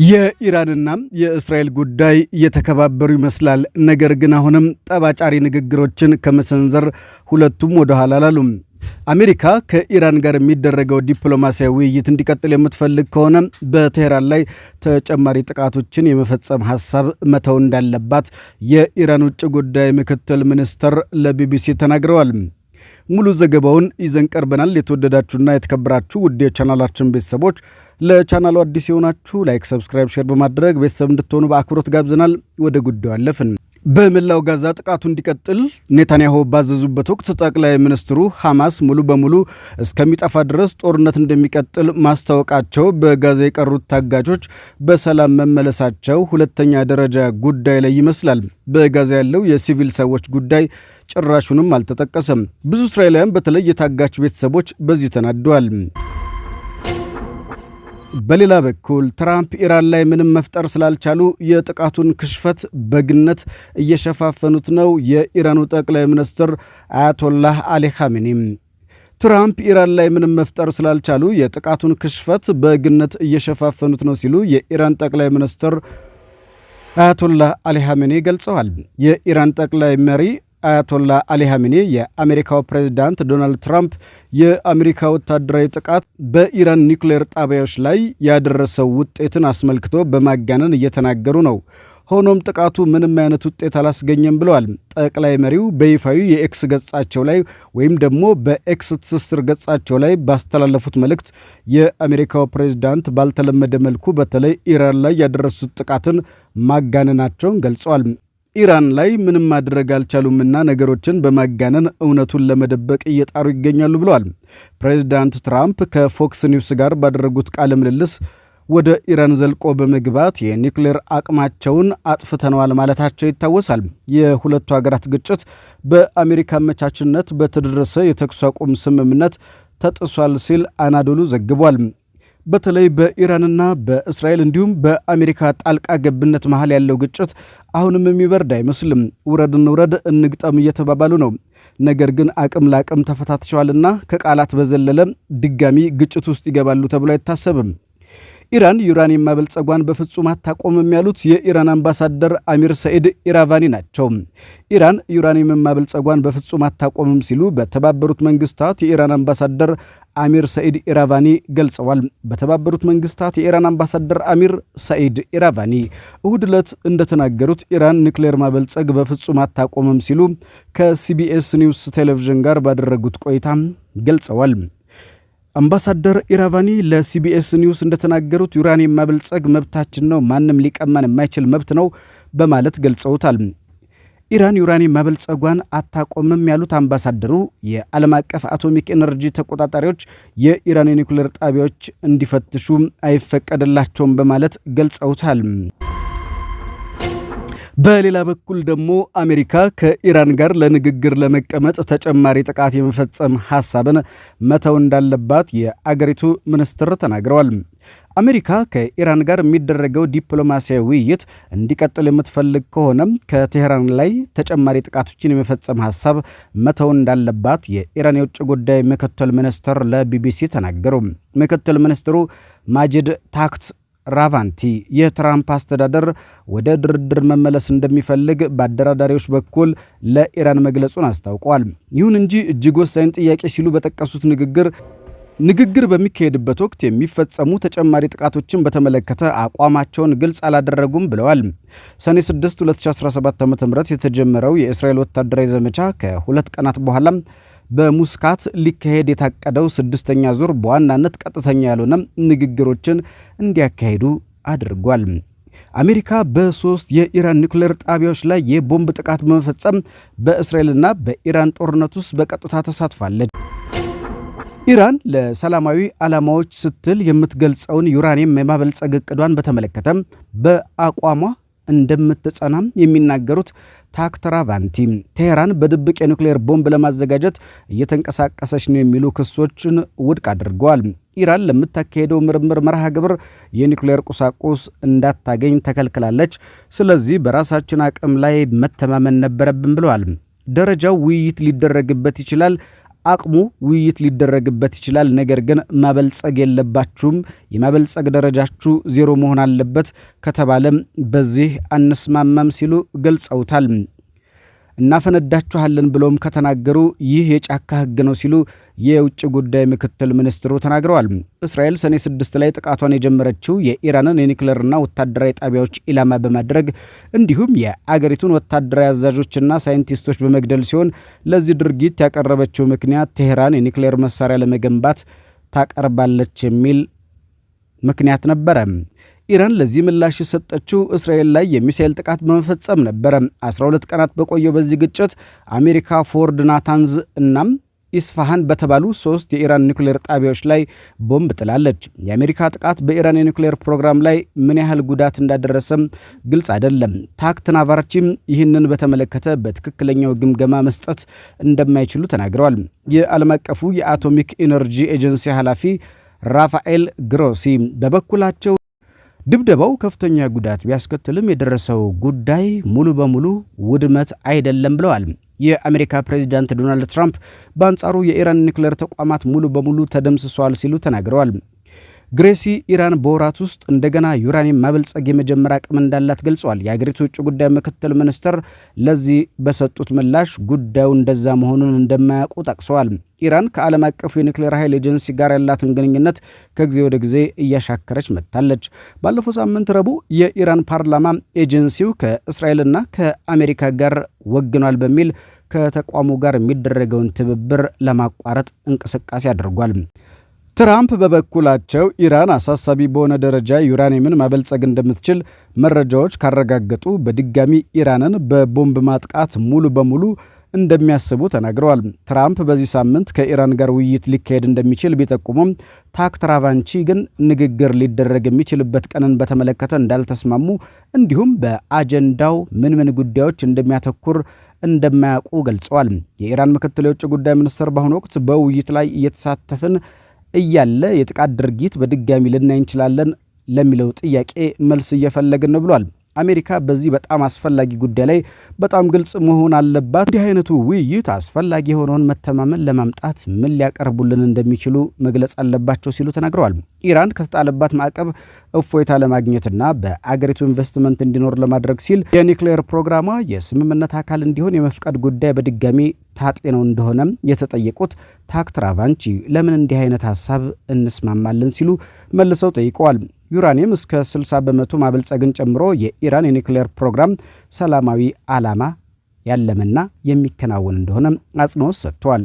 የኢራንና የእስራኤል ጉዳይ የተከባበሩ ይመስላል። ነገር ግን አሁንም ጠባጫሪ ንግግሮችን ከመሰንዘር ሁለቱም ወደ ኋላ አላሉም። አሜሪካ ከኢራን ጋር የሚደረገው ዲፕሎማሲያዊ ውይይት እንዲቀጥል የምትፈልግ ከሆነ በቴህራን ላይ ተጨማሪ ጥቃቶችን የመፈጸም ሐሳብ መተው እንዳለባት የኢራን ውጭ ጉዳይ ምክትል ሚኒስትር ለቢቢሲ ተናግረዋል። ሙሉ ዘገባውን ይዘን ቀርበናል። የተወደዳችሁና የተከበራችሁ ውድ የቻናላችን ቤተሰቦች ለቻናሉ አዲስ የሆናችሁ ላይክ፣ ሰብስክራይብ፣ ሼር በማድረግ ቤተሰብ እንድትሆኑ በአክብሮት ጋብዘናል። ወደ ጉዳዩ አለፍን። በመላው ጋዛ ጥቃቱ እንዲቀጥል ኔታንያሁ ባዘዙበት ወቅት ጠቅላይ ሚኒስትሩ ሐማስ ሙሉ በሙሉ እስከሚጠፋ ድረስ ጦርነት እንደሚቀጥል ማስታወቃቸው በጋዛ የቀሩት ታጋቾች በሰላም መመለሳቸው ሁለተኛ ደረጃ ጉዳይ ላይ ይመስላል። በጋዛ ያለው የሲቪል ሰዎች ጉዳይ ጭራሹንም አልተጠቀሰም። ብዙ እስራኤላውያን በተለይ የታጋች ቤተሰቦች በዚህ ተናደዋል። በሌላ በኩል ትራምፕ ኢራን ላይ ምንም መፍጠር ስላልቻሉ የጥቃቱን ክሽፈት በግነት እየሸፋፈኑት ነው። የኢራኑ ጠቅላይ ሚኒስትር አያቶላህ አሊ ኻሜኒ ትራምፕ ኢራን ላይ ምንም መፍጠር ስላልቻሉ የጥቃቱን ክሽፈት በግነት እየሸፋፈኑት ነው ሲሉ የኢራን ጠቅላይ ሚኒስትር አያቶላህ አሊ ኻሜኒ ገልጸዋል። የኢራን ጠቅላይ መሪ አያቶላ አሊ ኻሜኒ የአሜሪካው ፕሬዝዳንት ዶናልድ ትራምፕ የአሜሪካ ወታደራዊ ጥቃት በኢራን ኒውክሌር ጣቢያዎች ላይ ያደረሰው ውጤትን አስመልክቶ በማጋነን እየተናገሩ ነው። ሆኖም ጥቃቱ ምንም አይነት ውጤት አላስገኘም ብለዋል። ጠቅላይ መሪው በይፋዊ የኤክስ ገጻቸው ላይ ወይም ደግሞ በኤክስ ትስስር ገጻቸው ላይ ባስተላለፉት መልእክት የአሜሪካው ፕሬዝዳንት ባልተለመደ መልኩ በተለይ ኢራን ላይ ያደረሱት ጥቃትን ማጋነናቸውን ገልጸዋል። ኢራን ላይ ምንም ማድረግ አልቻሉምና ነገሮችን በማጋነን እውነቱን ለመደበቅ እየጣሩ ይገኛሉ ብለዋል። ፕሬዝዳንት ትራምፕ ከፎክስ ኒውስ ጋር ባደረጉት ቃለ ምልልስ ወደ ኢራን ዘልቆ በመግባት የኒውክሌር አቅማቸውን አጥፍተነዋል ማለታቸው ይታወሳል። የሁለቱ ሀገራት ግጭት በአሜሪካ አመቻችነት በተደረሰ የተኩስ አቁም ስምምነት ተጥሷል ሲል አናዶሉ ዘግቧል። በተለይ በኢራንና በእስራኤል እንዲሁም በአሜሪካ ጣልቃ ገብነት መሃል ያለው ግጭት አሁንም የሚበርድ አይመስልም። ውረድ እንውረድ እንግጠም እየተባባሉ ነው። ነገር ግን አቅም ለአቅም ተፈታትሸዋልና ከቃላት በዘለለ ድጋሚ ግጭት ውስጥ ይገባሉ ተብሎ አይታሰብም። ኢራን ዩራኒየም ማበልጸጓን በፍጹም አታቆምም ያሉት የኢራን አምባሳደር አሚር ሰኢድ ኢራቫኒ ናቸው። ኢራን ዩራኒየም ማበልጸጓን በፍጹም አታቆምም ሲሉ በተባበሩት መንግስታት የኢራን አምባሳደር አሚር ሰኢድ ኢራቫኒ ገልጸዋል። በተባበሩት መንግስታት የኢራን አምባሳደር አሚር ሰኢድ ኢራቫኒ እሁድ ዕለት እንደተናገሩት ኢራን ኒውክሌር ማበልጸግ በፍጹም አታቆምም ሲሉ ከሲቢኤስ ኒውስ ቴሌቪዥን ጋር ባደረጉት ቆይታ ገልጸዋል። አምባሳደር ኢራቫኒ ለሲቢኤስ ኒውስ እንደተናገሩት ዩራኒየም ማበልጸግ መብታችን ነው፣ ማንም ሊቀማን የማይችል መብት ነው በማለት ገልጸውታል። ኢራን ዩራኒየም ማበልጸጓን አታቆምም ያሉት አምባሳደሩ የዓለም አቀፍ አቶሚክ ኤነርጂ ተቆጣጣሪዎች የኢራን የኒውክሌር ጣቢያዎች እንዲፈትሹ አይፈቀድላቸውም በማለት ገልጸውታል። በሌላ በኩል ደግሞ አሜሪካ ከኢራን ጋር ለንግግር ለመቀመጥ ተጨማሪ ጥቃት የመፈጸም ሐሳብን መተው እንዳለባት የአገሪቱ ሚኒስትር ተናግረዋል። አሜሪካ ከኢራን ጋር የሚደረገው ዲፕሎማሲያዊ ውይይት እንዲቀጥል የምትፈልግ ከሆነ ከቴህራን ላይ ተጨማሪ ጥቃቶችን የመፈጸም ሐሳብ መተው እንዳለባት የኢራን የውጭ ጉዳይ ምክትል ሚኒስትር ለቢቢሲ ተናገሩ። ምክትል ሚኒስትሩ ማጂድ ታክት ራቫንቲ የትራምፕ አስተዳደር ወደ ድርድር መመለስ እንደሚፈልግ በአደራዳሪዎች በኩል ለኢራን መግለጹን አስታውቀዋል። ይሁን እንጂ እጅግ ወሳኝ ጥያቄ ሲሉ በጠቀሱት ንግግር በሚካሄድበት ወቅት የሚፈጸሙ ተጨማሪ ጥቃቶችን በተመለከተ አቋማቸውን ግልጽ አላደረጉም ብለዋል። ሰኔ 6 2017 ዓ.ም የተጀመረው የእስራኤል ወታደራዊ ዘመቻ ከሁለት ቀናት በኋላ በሙስካት ሊካሄድ የታቀደው ስድስተኛ ዙር በዋናነት ቀጥተኛ ያልሆነ ንግግሮችን እንዲያካሂዱ አድርጓል። አሜሪካ በሶስት የኢራን ኒውክሌር ጣቢያዎች ላይ የቦምብ ጥቃት በመፈጸም በእስራኤልና በኢራን ጦርነት ውስጥ በቀጥታ ተሳትፋለች። ኢራን ለሰላማዊ ዓላማዎች ስትል የምትገልጸውን ዩራኒየም የማበልጸግ እቅዷን በተመለከተ በአቋሟ እንደምትጸናም የሚናገሩት ታክት ራቫንቲ ቴህራን በድብቅ የኒውክሌር ቦምብ ለማዘጋጀት እየተንቀሳቀሰች ነው የሚሉ ክሶችን ውድቅ አድርገዋል። ኢራን ለምታካሄደው ምርምር መርሃ ግብር የኒውክሌር ቁሳቁስ እንዳታገኝ ተከልክላለች። ስለዚህ በራሳችን አቅም ላይ መተማመን ነበረብን ብለዋል። ደረጃው ውይይት ሊደረግበት ይችላል፣ አቅሙ ውይይት ሊደረግበት ይችላል። ነገር ግን ማበልጸግ የለባችሁም፣ የማበልጸግ ደረጃችሁ ዜሮ መሆን አለበት ከተባለም በዚህ አንስማማም ሲሉ ገልጸውታል። እናፈነዳችኋለን ብለውም ከተናገሩ ይህ የጫካ ሕግ ነው ሲሉ የውጭ ጉዳይ ምክትል ሚኒስትሩ ተናግረዋል። እስራኤል ሰኔ 6 ላይ ጥቃቷን የጀመረችው የኢራንን የኒውክሌርና ወታደራዊ ጣቢያዎች ኢላማ በማድረግ እንዲሁም የአገሪቱን ወታደራዊ አዛዦችና ሳይንቲስቶች በመግደል ሲሆን ለዚህ ድርጊት ያቀረበችው ምክንያት ቴሄራን የኒውክሌር መሳሪያ ለመገንባት ታቀርባለች የሚል ምክንያት ነበረ። ኢራን ለዚህ ምላሽ የሰጠችው እስራኤል ላይ የሚሳኤል ጥቃት በመፈጸም ነበረ። 12 ቀናት በቆየው በዚህ ግጭት አሜሪካ ፎርድ፣ ናታንዝ እናም ኢስፋሃን በተባሉ 3 የኢራን ኒውክሌር ጣቢያዎች ላይ ቦምብ ጥላለች። የአሜሪካ ጥቃት በኢራን የኒውክሌር ፕሮግራም ላይ ምን ያህል ጉዳት እንዳደረሰም ግልጽ አይደለም። ታክት ናቫርቺም ይህንን በተመለከተ በትክክለኛው ግምገማ መስጠት እንደማይችሉ ተናግረዋል። የዓለም አቀፉ የአቶሚክ ኢነርጂ ኤጀንሲ ኃላፊ ራፋኤል ግሮሲ በበኩላቸው ድብደባው ከፍተኛ ጉዳት ቢያስከትልም የደረሰው ጉዳይ ሙሉ በሙሉ ውድመት አይደለም ብለዋል። የአሜሪካ ፕሬዚዳንት ዶናልድ ትራምፕ በአንጻሩ የኢራን ኒውክሌር ተቋማት ሙሉ በሙሉ ተደምስሷል ሲሉ ተናግረዋል። ግሬሲ ኢራን በወራት ውስጥ እንደገና ዩራኒየም ማበልጸግ የመጀመር አቅም እንዳላት ገልጸዋል። የአገሪቱ ውጭ ጉዳይ ምክትል ሚኒስትር ለዚህ በሰጡት ምላሽ ጉዳዩ እንደዛ መሆኑን እንደማያውቁ ጠቅሰዋል። ኢራን ከዓለም አቀፉ የኒውክሌር ኃይል ኤጀንሲ ጋር ያላትን ግንኙነት ከጊዜ ወደ ጊዜ እያሻከረች መጥታለች። ባለፈው ሳምንት ረቡዕ የኢራን ፓርላማ ኤጀንሲው ከእስራኤልና ከአሜሪካ ጋር ወግኗል በሚል ከተቋሙ ጋር የሚደረገውን ትብብር ለማቋረጥ እንቅስቃሴ አድርጓል። ትራምፕ በበኩላቸው ኢራን አሳሳቢ በሆነ ደረጃ ዩራኒየምን ማበልጸግ እንደምትችል መረጃዎች ካረጋገጡ በድጋሚ ኢራንን በቦምብ ማጥቃት ሙሉ በሙሉ እንደሚያስቡ ተናግረዋል። ትራምፕ በዚህ ሳምንት ከኢራን ጋር ውይይት ሊካሄድ እንደሚችል ቢጠቁሙም ታክት ራቫንቺ ግን ንግግር ሊደረግ የሚችልበት ቀንን በተመለከተ እንዳልተስማሙ እንዲሁም በአጀንዳው ምን ጉዳዮች እንደሚያተኩር እንደማያውቁ ገልጸዋል። የኢራን ምክትል የውጭ ጉዳይ ሚኒስትር በአሁኑ ወቅት በውይይት ላይ እየተሳተፍን እያለ የጥቃት ድርጊት በድጋሚ ልናይ እንችላለን ለሚለው ጥያቄ መልስ እየፈለግን ነው ብሏል። አሜሪካ በዚህ በጣም አስፈላጊ ጉዳይ ላይ በጣም ግልጽ መሆን አለባት። እንዲህ አይነቱ ውይይት አስፈላጊ የሆነውን መተማመን ለማምጣት ምን ሊያቀርቡልን እንደሚችሉ መግለጽ አለባቸው ሲሉ ተናግረዋል። ኢራን ከተጣለባት ማዕቀብ እፎይታ ለማግኘትና በአገሪቱ ኢንቨስትመንት እንዲኖር ለማድረግ ሲል የኒውክሌር ፕሮግራሟ የስምምነት አካል እንዲሆን የመፍቀድ ጉዳይ በድጋሚ ታጤነው እንደሆነ የተጠየቁት ታክት ራቫንቺ ለምን እንዲህ አይነት ሐሳብ እንስማማለን ሲሉ መልሰው ጠይቀዋል። ዩራኒየም እስከ 60 በመቶ ማበልጸግን ጨምሮ የኢራን የኒውክሌር ፕሮግራም ሰላማዊ ዓላማ ያለመና የሚከናወን እንደሆነ አጽንኦት ሰጥተዋል።